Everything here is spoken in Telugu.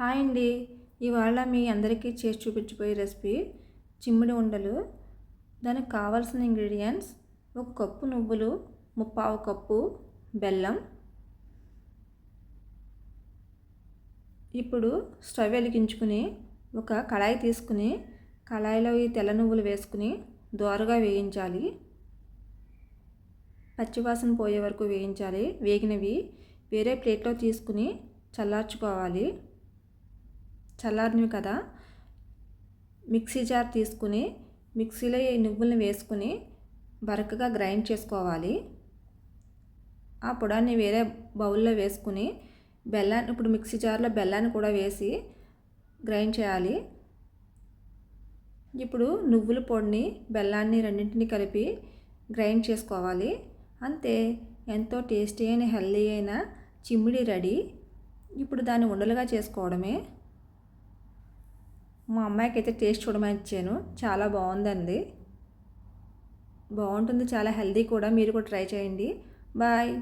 హాయ్ అండి. ఇవాళ మీ అందరికీ చేసి చూపించబోయే రెసిపీ చిమ్మిడి ఉండలు. దానికి కావాల్సిన ఇంగ్రీడియంట్స్: 1 కప్పు నువ్వులు, 1/4 కప్పు బెల్లం. ఇప్పుడు స్టవ్ వెలిగించుకుని ఒక కళాయి తీసుకుని కళాయిలో ఈ తెల్ల నువ్వులు వేసుకుని దోరగా వేయించాలి. పచ్చివాసన పోయే వరకు వేయించాలి. వేగినవి వేరే ప్లేట్లో తీసుకుని చల్లార్చుకోవాలి. చల్లారినవి కదా, మిక్సీ జార్ తీసుకుని మిక్సీలో ఈ నువ్వులను వేసుకుని బరకగా గ్రైండ్ చేసుకోవాలి. ఆ పొడాన్ని వేరే బౌల్లో వేసుకుని బెల్లాన్ని ఇప్పుడు మిక్సీ జార్లో బెల్లాన్ని కూడా వేసి గ్రైండ్ చేయాలి. ఇప్పుడు నువ్వుల పొడిని బెల్లాన్ని రెండింటిని కలిపి గ్రైండ్ చేసుకోవాలి. అంతే, ఎంతో టేస్టీ అయిన హెల్దీ అయిన చిమ్మిడి రెడీ. ఇప్పుడు దాన్ని ఉండలుగా చేసుకోవడమే. మా అమ్మాయికి అయితే టేస్ట్ చూడమని ఇచ్చాను. చాలా బాగుందండి. బాగుంటుంది, చాలా హెల్దీ కూడా. మీరు కూడా ట్రై చేయండి. బాయ్.